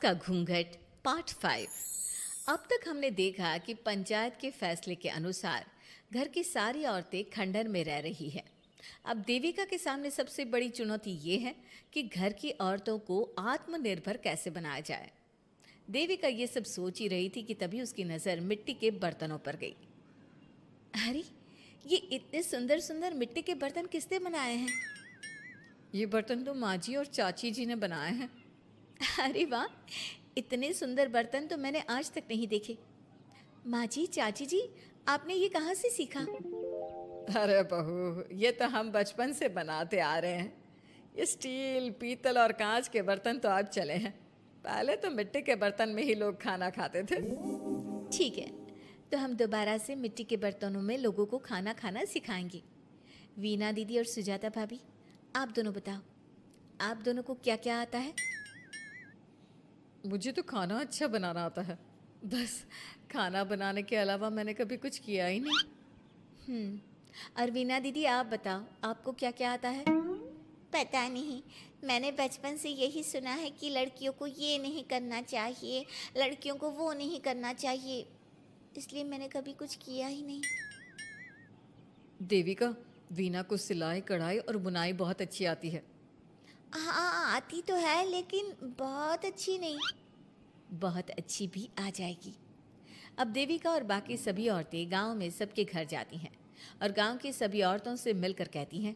का घूंघट पार्ट 5। अब तक हमने देखा कि पंचायत के फैसले के अनुसार घर की सारी औरतें खंडहर में रह रही हैं। अब देविका के सामने सबसे बड़ी चुनौती ये है कि घर की औरतों को आत्मनिर्भर कैसे बनाया जाए। देविका ये सब सोच ही रही थी कि तभी उसकी नज़र मिट्टी के बर्तनों पर गई। अरे, ये इतने सुंदर सुंदर मिट्टी के बर्तन किसने बनाए हैं? ये बर्तन तो माँ जी और चाची जी ने बनाए हैं। अरे वाह, इतने सुंदर बर्तन तो मैंने आज तक नहीं देखे। माँ जी, चाची जी, आपने ये कहाँ से सीखा? अरे बहू, ये तो हम बचपन से बनाते आ रहे हैं। ये स्टील, पीतल और कांच के बर्तन तो अब चले हैं। पहले तो मिट्टी के बर्तन में ही लोग खाना खाते थे। ठीक है, तो हम दोबारा से मिट्टी के बर्तनों में लोगों को खाना खाना सिखाएंगे। वीना दीदी और सुजाता भाभी, आप दोनों बताओ, आप दोनों को क्या क्या आता है? मुझे तो खाना अच्छा बनाना आता है। बस खाना बनाने के अलावा मैंने कभी कुछ किया ही नहीं। और वीना दीदी, आप बताओ, आपको क्या क्या आता है? पता नहीं, मैंने बचपन से यही सुना है कि लड़कियों को ये नहीं करना चाहिए, लड़कियों को वो नहीं करना चाहिए, इसलिए मैंने कभी कुछ किया ही नहीं। देविका, वीना को सिलाई, कढ़ाई और बुनाई बहुत अच्छी आती है। हाँ, आती तो है लेकिन बहुत अच्छी नहीं। बहुत अच्छी भी आ जाएगी। अब देविका और बाकी सभी औरतें गांव में सबके घर जाती हैं और गांव की सभी औरतों से मिलकर कहती हैं,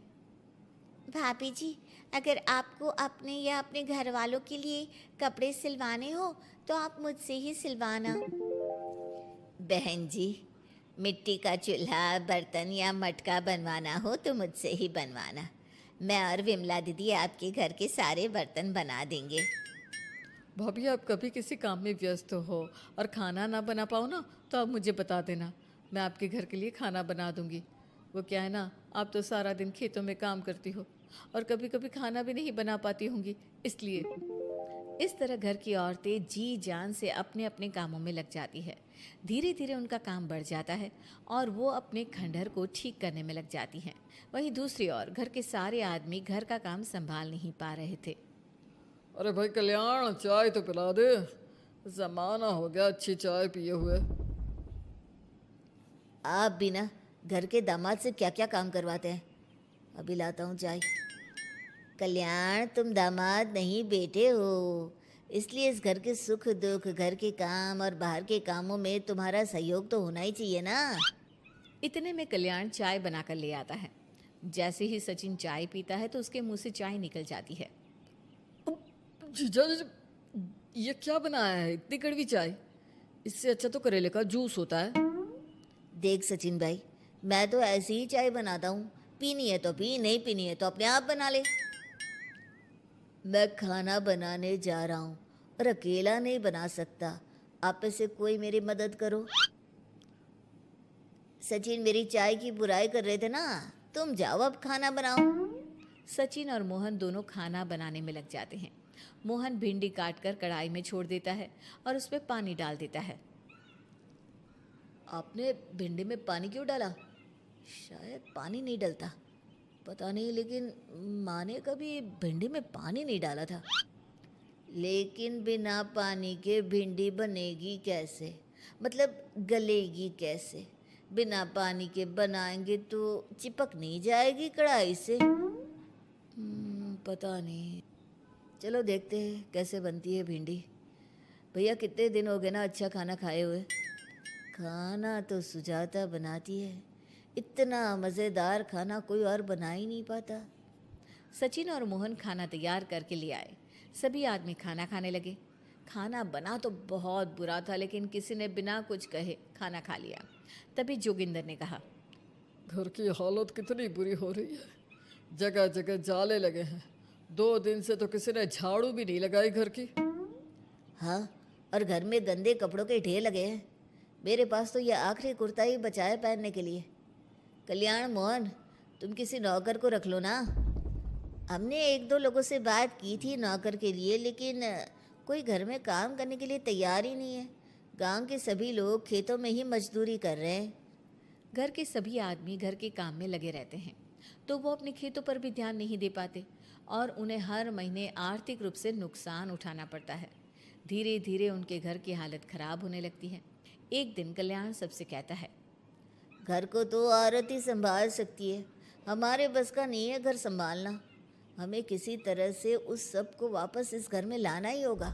भाभी जी, अगर आपको अपने या अपने घर वालों के लिए कपड़े सिलवाने हो तो आप मुझसे ही सिलवाना। बहन जी, मिट्टी का चूल्हा, बर्तन या मटका बनवाना हो तो मुझसे ही बनवाना। मैं और विमला दीदी आपके घर के सारे बर्तन बना देंगे। भाभी, आप कभी किसी काम में व्यस्त हो और खाना ना बना पाओ ना, तो आप मुझे बता देना, मैं आपके घर के लिए खाना बना दूंगी। वो क्या है ना, आप तो सारा दिन खेतों में काम करती हो और कभी कभी खाना भी नहीं बना पाती होंगी, इसलिए। इस तरह घर की औरतें जी जान से अपने अपने कामों में लग जाती है। धीरे धीरे उनका काम बढ़ जाता है और वो अपने खंडहर को ठीक करने में लग जाती हैं। वहीं दूसरी ओर घर के सारे आदमी घर का काम संभाल नहीं पा रहे थे। अरे भाई कल्याण, चाय तो पिला दे, जमाना हो गया अच्छी चाय पिए हुए। आप भी ना घर के दामाद से क्या क्या काम करवाते हैं। अभी लाता हूँ चाय। कल्याण, तुम दामाद नहीं बेटे हो, इसलिए इस घर के सुख दुख, घर के काम और बाहर के कामों में तुम्हारा सहयोग तो होना ही चाहिए ना। इतने में कल्याण चाय बनाकर ले आता है। जैसे ही सचिन चाय पीता है तो उसके मुंह से चाय निकल जाती है। जीजा जी, ये क्या बनाया है, इतनी कड़वी चाय? इससे अच्छा तो करेले का जूस होता है। देख सचिन भाई, मैं तो ऐसी ही चाय बनाता हूँ, पीनी है तो पी, नहीं पीनी है तो अपने आप बना ले। मैं खाना बनाने जा रहा हूँ और अकेला नहीं बना सकता, आप में से कोई मेरी मदद करो। सचिन मेरी चाय की बुराई कर रहे थे ना, तुम जाओ अब खाना बनाओ। सचिन और मोहन दोनों खाना बनाने में लग जाते हैं। मोहन भिंडी काटकर कढ़ाई में छोड़ देता है और उस पर पानी डाल देता है। आपने भिंडी में पानी क्यों डाला? शायद पानी नहीं डलता, पता नहीं, लेकिन माँ ने कभी भिंडी में पानी नहीं डाला था। लेकिन बिना पानी के भिंडी बनेगी कैसे, मतलब गलेगी कैसे? बिना पानी के बनाएंगे तो चिपक नहीं जाएगी कढ़ाई से? पता नहीं, चलो देखते हैं कैसे बनती है भिंडी। भैया, कितने दिन हो गए ना अच्छा खाना खाए हुए। खाना तो सुजाता बनाती है, इतना मज़ेदार खाना कोई और बना ही नहीं पाता। सचिन और मोहन खाना तैयार करके ले आए। सभी आदमी खाना खाने लगे। खाना बना तो बहुत बुरा था, लेकिन किसी ने बिना कुछ कहे खाना खा लिया। तभी जोगिंदर ने कहा, घर की हालत कितनी बुरी हो रही है, जगह जगह जाले लगे हैं। 2 दिन से तो किसी ने झाड़ू भी नहीं लगाई घर की। हाँ, और घर में गंदे कपड़ों के ढेर लगे हैं। मेरे पास तो यह आखिरी कुर्ता ही बचा है पहनने के लिए। कल्याण, मोहन, तुम किसी नौकर को रख लो ना। हमने एक दो लोगों से बात की थी नौकर के लिए, लेकिन कोई घर में काम करने के लिए तैयार ही नहीं है। गांव के सभी लोग खेतों में ही मजदूरी कर रहे हैं। घर के सभी आदमी घर के काम में लगे रहते हैं, तो वो अपने खेतों पर भी ध्यान नहीं दे पाते और उन्हें हर महीने आर्थिक रूप से नुकसान उठाना पड़ता है। धीरे धीरे उनके घर की हालत खराब होने लगती है। एक दिन कल्याण सबसे कहता है, घर को तो औरत ही संभाल सकती है, हमारे बस का नहीं है घर संभालना। हमें किसी तरह से उस सब को वापस इस घर में लाना ही होगा।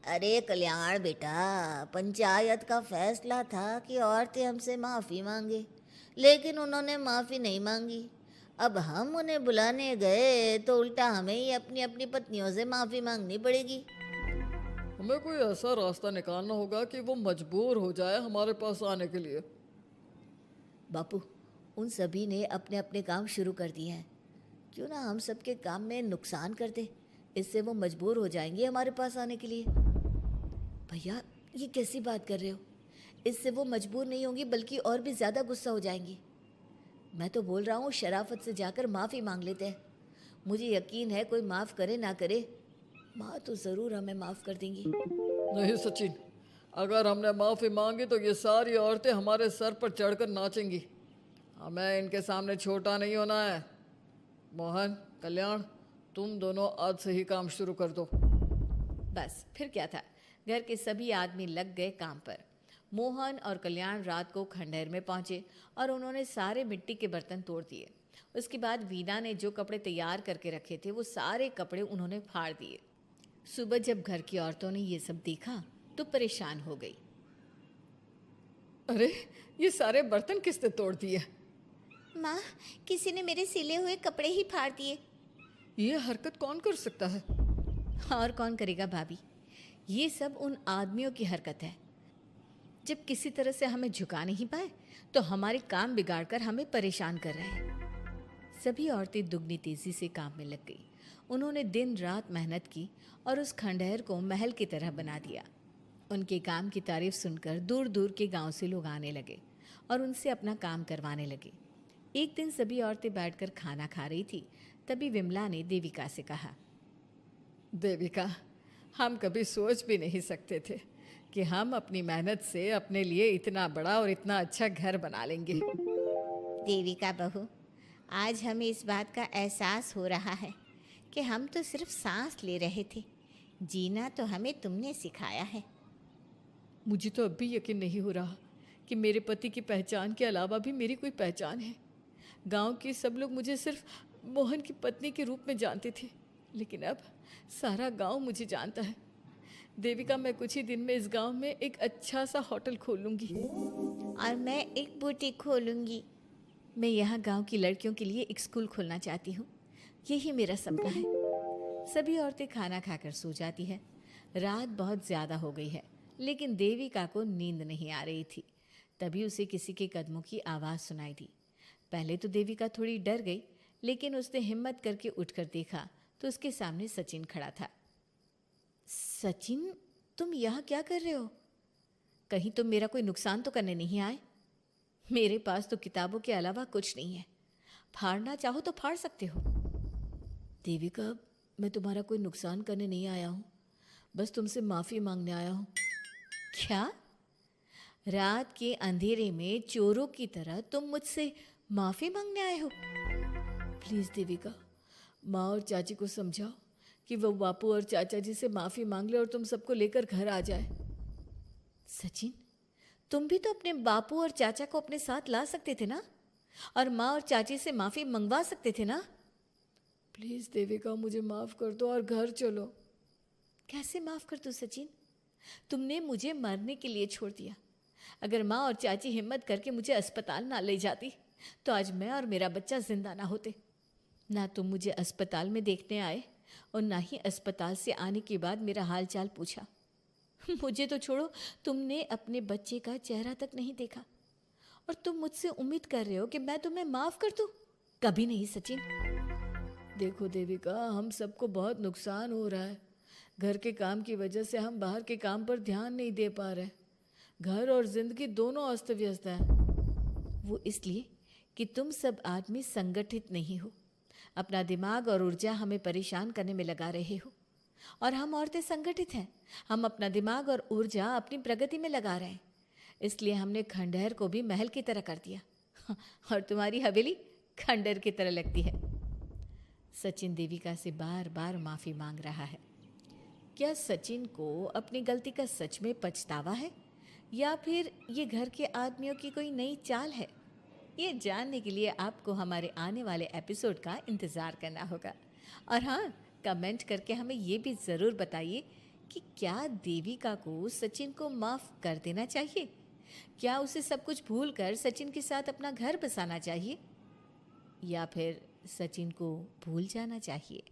अरे कल्याण बेटा, पंचायत का फैसला था कि औरतें हमसे माफ़ी मांगे, लेकिन उन्होंने माफ़ी नहीं मांगी। अब हम उन्हें बुलाने गए तो उल्टा हमें ही अपनी अपनी पत्नियों से माफ़ी मांगनी पड़ेगी। हमें कोई ऐसा रास्ता निकालना होगा कि वो मजबूर हो जाए हमारे पास आने के लिए। बापू, उन सभी ने अपने अपने काम शुरू कर दिए हैं, क्यों ना हम सबके काम में नुकसान कर दें, इससे वो मजबूर हो जाएंगे हमारे पास आने के लिए। भैया, ये कैसी बात कर रहे हो? इससे वो मजबूर नहीं होंगी बल्कि और भी ज़्यादा गुस्सा हो जाएंगी। मैं तो बोल रहा हूँ शराफत से जाकर माफ़ी मांग लेते हैं। मुझे यकीन है कोई माफ़ करे ना करे, माँ तो ज़रूर हमें माफ़ कर देंगी। नहीं सचिन, अगर हमने माफ़ी मांगी तो ये सारी औरतें हमारे सर पर चढ़कर नाचेंगी। हमें इनके सामने छोटा नहीं होना है। मोहन, कल्याण, तुम दोनों आज से ही काम शुरू कर दो। बस फिर क्या था, घर के सभी आदमी लग गए काम पर। मोहन और कल्याण रात को खंडहर में पहुंचे और उन्होंने सारे मिट्टी के बर्तन तोड़ दिए। उसके बाद वीना ने जो कपड़े तैयार करके रखे थे वो सारे कपड़े उन्होंने फाड़ दिए। सुबह जब घर की औरतों ने ये सब देखा तो परेशान हो गई। अरे, ये सारे बर्तन किसने तोड़ दिए? माँ, किसी ने मेरे सिले हुए कपड़े ही फाड़ दिए। ये हरकत कौन कर सकता है? और कौन करेगा भाभी, ये सब उन आदमियों की हरकत है। जब किसी तरह से हमें झुका नहीं पाए तो हमारे काम बिगाड़कर हमें परेशान कर रहे हैं। सभी औरतें दुगनी तेजी से काम में लग गई। उन्होंने दिन रात मेहनत की और उस खंडहर को महल की तरह बना दिया। उनके काम की तारीफ सुनकर दूर दूर के गांव से लोग आने लगे और उनसे अपना काम करवाने लगे। एक दिन सभी औरतें बैठकर खाना खा रही थी, तभी विमला ने देविका से कहा, देविका, हम कभी सोच भी नहीं सकते थे कि हम अपनी मेहनत से अपने लिए इतना बड़ा और इतना अच्छा घर बना लेंगे। देविका बहू, आज हमें इस बात का एहसास हो रहा है कि हम तो सिर्फ सांस ले रहे थे, जीना तो हमें तुमने सिखाया है। मुझे तो अब भी यकीन नहीं हो रहा कि मेरे पति की पहचान के अलावा भी मेरी कोई पहचान है। गांव के सब लोग मुझे सिर्फ मोहन की पत्नी के रूप में जानते थे, लेकिन अब सारा गांव मुझे जानता है। देविका, मैं कुछ ही दिन में इस गांव में एक अच्छा सा होटल खोल लूँगी। और मैं एक बुटीक खोलूँगी। मैं यहाँ गांव की लड़कियों के लिए एक स्कूल खोलना चाहती हूँ, यही मेरा सपना है। सभी औरतें खाना खाकर सो जाती है। रात बहुत ज़्यादा हो गई है, लेकिन देविका को नींद नहीं आ रही थी। तभी उसे किसी के कदमों की आवाज़ सुनाई दी। पहले तो देविका थोड़ी डर गई, लेकिन उसने हिम्मत करके उठकर देखा तो उसके सामने सचिन खड़ा था। सचिन, तुम यहाँ क्या कर रहे हो? कहीं तुम मेरा कोई नुकसान तो करने नहीं आए? मेरे पास तो किताबों के अलावा कुछ नहीं है, फाड़ना चाहो तो फाड़ सकते हो। देविका, मैं तुम्हारा कोई नुकसान करने नहीं आया हूँ, बस तुमसे माफ़ी मांगने आया हूँ। क्या? रात के अंधेरे में चोरों की तरह तुम मुझसे माफ़ी मांगने आए हो? प्लीज़ देविका, माँ और चाची को समझाओ कि वो बापू और चाचा जी से माफ़ी मांग ले और तुम सबको लेकर घर आ जाए। सचिन, तुम भी तो अपने बापू और चाचा को अपने साथ ला सकते थे ना, और माँ और चाची से माफ़ी मंगवा सकते थे ना। प्लीज़ देविका, मुझे माफ़ कर दो और घर चलो। कैसे माफ़ कर दूँ सचिन? तुमने मुझे मरने के लिए छोड़ दिया। अगर माँ और चाची हिम्मत करके मुझे अस्पताल ना ले जाती तो आज मैं और मेरा बच्चा जिंदा ना होते। ना तुम मुझे अस्पताल में देखने आए और ना ही अस्पताल से आने के बाद मेरा हाल चाल पूछा। मुझे तो छोड़ो, तुमने अपने बच्चे का चेहरा तक नहीं देखा और तुम मुझसे उम्मीद कर रहे हो कि मैं तुम्हें माफ़ कर दूँ? कभी नहीं सचिन। देखो देविका, हम सबको बहुत नुकसान हो रहा है। घर के काम की वजह से हम बाहर के काम पर ध्यान नहीं दे पा रहे। घर और जिंदगी दोनों अस्त व्यस्त हैं। वो इसलिए कि तुम सब आदमी संगठित नहीं हो, अपना दिमाग और ऊर्जा हमें परेशान करने में लगा रहे हो। और हम औरतें संगठित हैं, हम अपना दिमाग और ऊर्जा अपनी प्रगति में लगा रहे हैं। इसलिए हमने खंडहर को भी महल की तरह कर दिया और तुम्हारी हवेली खंडहर की तरह लगती है। सचिन देविका से बार बार माफ़ी मांग रहा है, क्या सचिन को अपनी गलती का सच में पछतावा है या फिर ये घर के आदमियों की कोई नई चाल है? ये जानने के लिए आपको हमारे आने वाले एपिसोड का इंतज़ार करना होगा। और हाँ, कमेंट करके हमें ये भी ज़रूर बताइए कि क्या देविका को सचिन को माफ़ कर देना चाहिए? क्या उसे सब कुछ भूलकर सचिन के साथ अपना घर बसाना चाहिए या फिर सचिन को भूल जाना चाहिए?